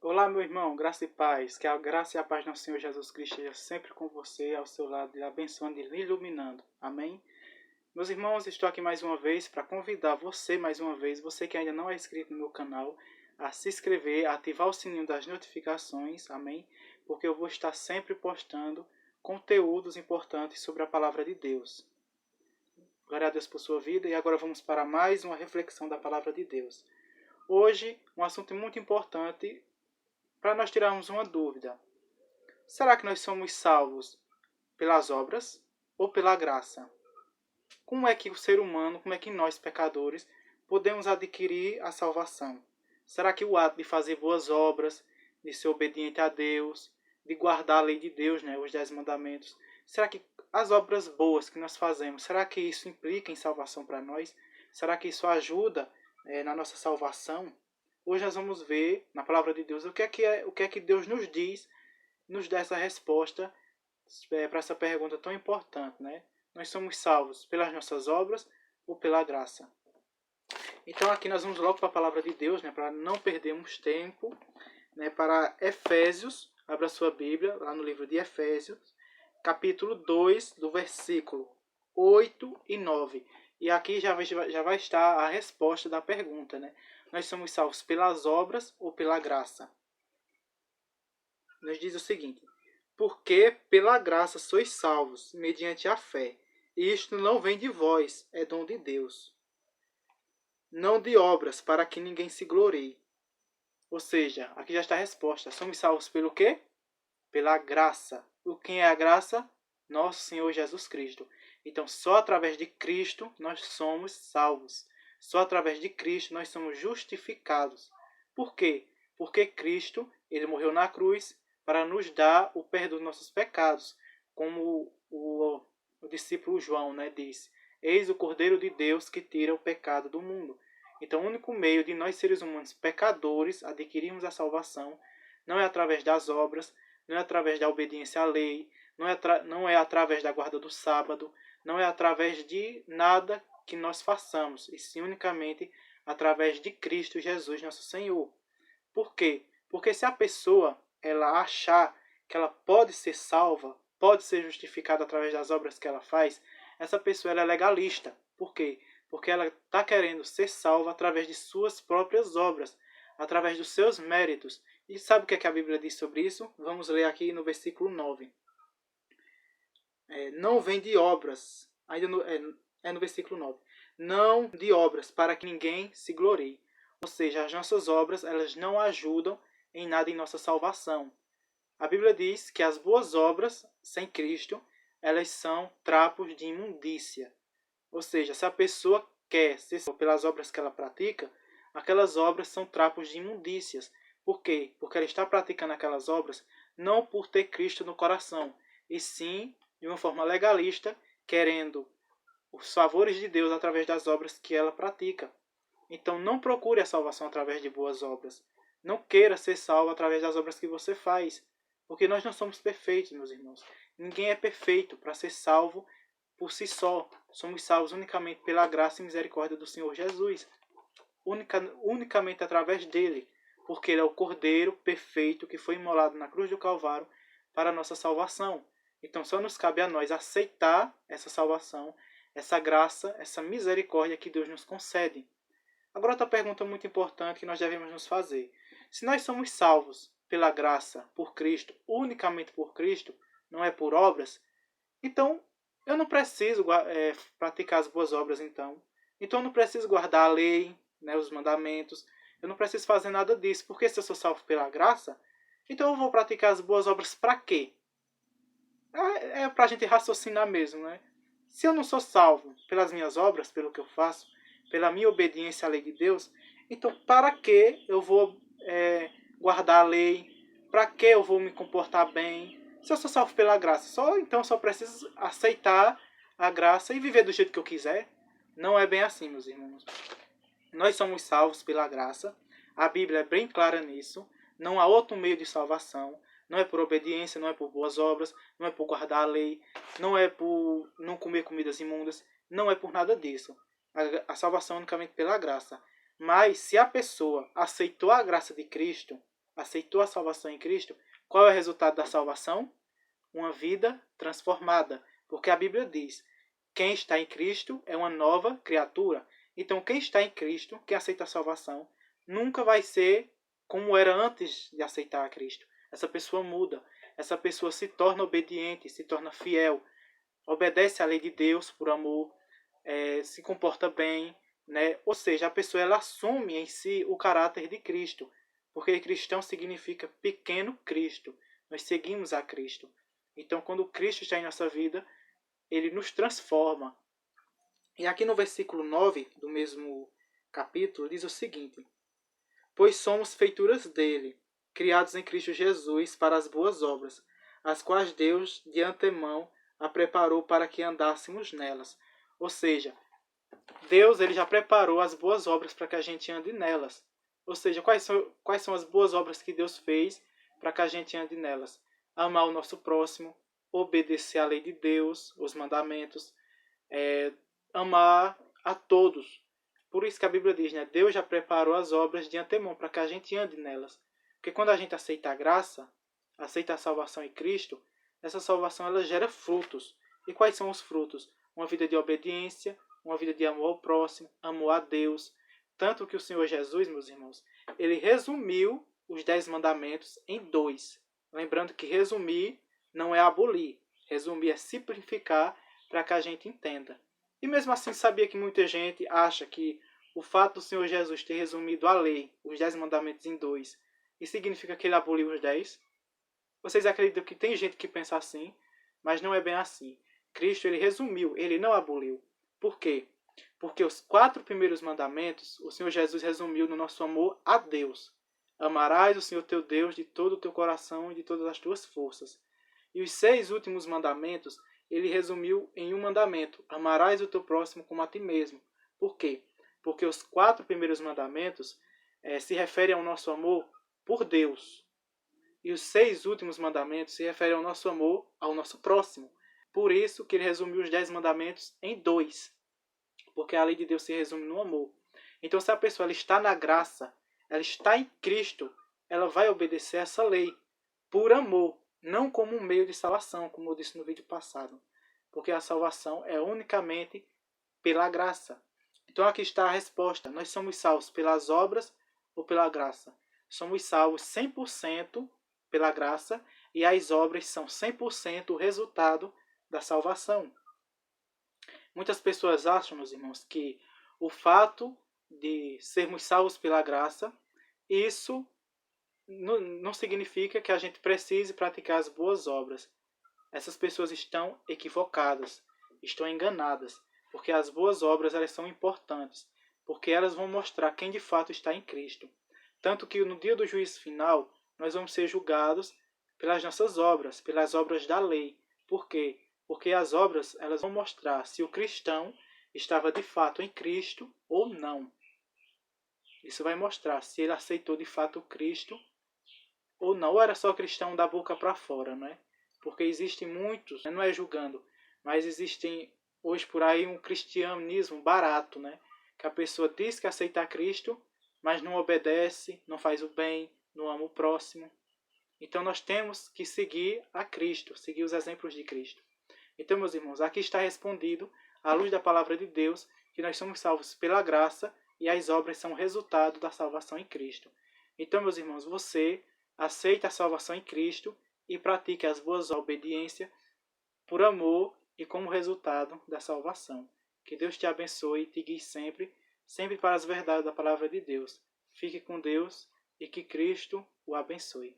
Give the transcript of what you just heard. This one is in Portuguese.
Olá, meu irmão, graça e paz. Que a graça e a paz do nosso Senhor Jesus Cristo esteja sempre com você, ao seu lado, lhe abençoando e lhe iluminando. Amém? Meus irmãos, estou aqui mais uma vez para convidar você, mais uma vez, você que ainda não é inscrito no meu canal, a se inscrever, a ativar o sininho das notificações. Amém? Porque eu vou estar sempre postando conteúdos importantes sobre a palavra de Deus. Glória a Deus por sua vida e agora vamos para mais uma reflexão da palavra de Deus. Hoje, um assunto muito importante para nós tirarmos uma dúvida. Será que nós somos salvos pelas obras ou pela graça? Como é que o ser humano, como é que nós, pecadores, podemos adquirir a salvação? Será que o ato de fazer boas obras, de ser obediente a Deus, de guardar a lei de Deus, os 10 mandamentos, será que as obras boas que nós fazemos, será que isso implica em salvação para nós? Será que isso ajuda na nossa salvação? Hoje nós vamos ver na palavra de Deus o que é que Deus nos diz, nos dá essa resposta para essa pergunta tão importante, né? Nós somos salvos pelas nossas obras ou pela graça? Então aqui nós vamos logo para a palavra de Deus, para não perdermos tempo, para Efésios, abra sua Bíblia, lá no livro de Efésios, capítulo 2, do versículo 8 e 9. E aqui já vai estar a resposta da pergunta, Nós somos salvos pelas obras ou pela graça? Nos diz o seguinte: porque pela graça sois salvos, mediante a fé. E isto não vem de vós, é dom de Deus. Não de obras, para que ninguém se glorie. Ou seja, aqui já está a resposta. Somos salvos pelo quê? Pela graça. O quem é a graça? Nosso Senhor Jesus Cristo. Então, só através de Cristo nós somos salvos. Só através de Cristo nós somos justificados. Por quê? Porque Cristo, ele morreu na cruz para nos dar o perdão dos nossos pecados. Como o discípulo João disse: eis o Cordeiro de Deus que tira o pecado do mundo. Então, o único meio de nós, seres humanos pecadores, adquirirmos a salvação não é através das obras, não é através da obediência à lei, não é através da guarda do sábado, não é através de nada que nós façamos, e sim unicamente através de Cristo Jesus, nosso Senhor. Por quê? Porque se a pessoa ela achar que ela pode ser salva, pode ser justificada através das obras que ela faz, essa pessoa ela é legalista. Por quê? Porque ela está querendo ser salva através de suas próprias obras, através dos seus méritos. E sabe o que a Bíblia diz sobre isso? Vamos ler aqui no versículo 9. Não vem de obras, ainda no versículo 9. Não de obras, para que ninguém se glorie. Ou seja, as nossas obras elas não ajudam em nada em nossa salvação. A Bíblia diz que as boas obras, sem Cristo, elas são trapos de imundícia. Ou seja, se a pessoa quer ser salva pelas obras que ela pratica, aquelas obras são trapos de imundícias. Por quê? Porque ela está praticando aquelas obras não por ter Cristo no coração, e sim de uma forma legalista, querendo os favores de Deus através das obras que ela pratica. Então não procure a salvação através de boas obras. Não queira ser salvo através das obras que você faz. Porque nós não somos perfeitos, meus irmãos. Ninguém é perfeito para ser salvo por si só. Somos salvos unicamente pela graça e misericórdia do Senhor Jesus. Unicamente através dele. Porque ele é o Cordeiro perfeito que foi imolado na cruz do Calvário para a nossa salvação. Então só nos cabe a nós aceitar essa salvação, essa graça, essa misericórdia que Deus nos concede. Agora outra pergunta muito importante que nós devemos nos fazer. Se nós somos salvos pela graça, por Cristo, unicamente por Cristo, não é por obras, então eu não preciso praticar as boas obras então. Então eu não preciso guardar a lei, os mandamentos, eu não preciso fazer nada disso, porque se eu sou salvo pela graça, então eu vou praticar as boas obras para quê? É para a gente raciocinar mesmo, Se eu não sou salvo pelas minhas obras, pelo que eu faço, pela minha obediência à lei de Deus, então para que eu vou guardar a lei? Para que eu vou me comportar bem? Se eu sou salvo pela graça, então eu só preciso aceitar a graça e viver do jeito que eu quiser? Não é bem assim, meus irmãos. Nós somos salvos pela graça. A Bíblia é bem clara nisso. Não há outro meio de salvação. Não é por obediência, não é por boas obras, não é por guardar a lei, não é por não comer comidas imundas, não é por nada disso. A salvação é unicamente pela graça. Mas se a pessoa aceitou a graça de Cristo, aceitou a salvação em Cristo, qual é o resultado da salvação? Uma vida transformada. Porque a Bíblia diz, quem está em Cristo é uma nova criatura. Então, quem está em Cristo, quem aceita a salvação, nunca vai ser como era antes de aceitar a Cristo. Essa pessoa muda. Essa pessoa se torna obediente, se torna fiel, obedece à lei de Deus por amor, se comporta bem, né? Ou seja, a pessoa ela assume em si o caráter de Cristo, porque cristão significa pequeno Cristo. Nós seguimos a Cristo. Então, quando Cristo está em nossa vida, ele nos transforma. E aqui no versículo 9 do mesmo capítulo diz o seguinte: pois somos feituras dele, criados em Cristo Jesus para as boas obras, as quais Deus de antemão a preparou para que andássemos nelas. Ou seja, Deus ele já preparou as boas obras para que a gente ande nelas. Ou seja, quais são as boas obras que Deus fez para que a gente ande nelas? Amar o nosso próximo, obedecer à lei de Deus, os mandamentos, amar a todos. Por isso que a Bíblia diz, né? Deus já preparou as obras de antemão para que a gente ande nelas. Porque quando a gente aceita a graça, aceita a salvação em Cristo, essa salvação ela gera frutos. E quais são os frutos? Uma vida de obediência, uma vida de amor ao próximo, amor a Deus. Tanto que o Senhor Jesus, meus irmãos, ele resumiu os 10 mandamentos em 2. Lembrando que resumir não é abolir. Resumir é simplificar para que a gente entenda. E mesmo assim, sabia que muita gente acha que o fato do Senhor Jesus ter resumido a lei, os 10 mandamentos em 2, isso significa que ele aboliu os 10? Vocês acreditam que tem gente que pensa assim, mas não é bem assim. Cristo ele resumiu, ele não aboliu. Por quê? Porque os 4 primeiros mandamentos, o Senhor Jesus resumiu no nosso amor a Deus. Amarás o Senhor teu Deus de todo o teu coração e de todas as tuas forças. E os 6 últimos mandamentos, ele resumiu em um mandamento: amarás o teu próximo como a ti mesmo. Por quê? Porque os 4 primeiros mandamentos se referem ao nosso amor por Deus. E os 6 últimos mandamentos se referem ao nosso amor ao nosso próximo. Por isso que ele resumiu os 10 mandamentos em 2. Porque a lei de Deus se resume no amor. Então, se a pessoa ela está na graça, ela está em Cristo, ela vai obedecer essa lei por amor, não como um meio de salvação, como eu disse no vídeo passado. Porque a salvação é unicamente pela graça. Então aqui está a resposta. Nós somos salvos pelas obras ou pela graça? Somos salvos 100% pela graça e as obras são 100% o resultado da salvação. Muitas pessoas acham, meus irmãos, que o fato de sermos salvos pela graça, isso não significa que a gente precise praticar as boas obras. Essas pessoas estão equivocadas, estão enganadas, porque as boas obras elas são importantes, porque elas vão mostrar quem de fato está em Cristo. Tanto que no dia do juízo final, nós vamos ser julgados pelas nossas obras, pelas obras da lei. Por quê? Porque as obras elas vão mostrar se o cristão estava de fato em Cristo ou não. Isso vai mostrar se ele aceitou de fato Cristo ou não. Ou era só cristão da boca para fora, não é? Porque existem muitos, não é julgando, mas existem hoje por aí um cristianismo barato, né? Que a pessoa diz que aceita Cristo, mas não obedece, não faz o bem, não ama o próximo. Então nós temos que seguir a Cristo, seguir os exemplos de Cristo. Então, meus irmãos, aqui está respondido, à luz da palavra de Deus, que nós somos salvos pela graça e as obras são resultado da salvação em Cristo. Então, meus irmãos, você aceita a salvação em Cristo e pratique as boas obediências por amor e como resultado da salvação. Que Deus te abençoe e te guie sempre, sempre para as verdades da palavra de Deus. Fique com Deus e que Cristo o abençoe.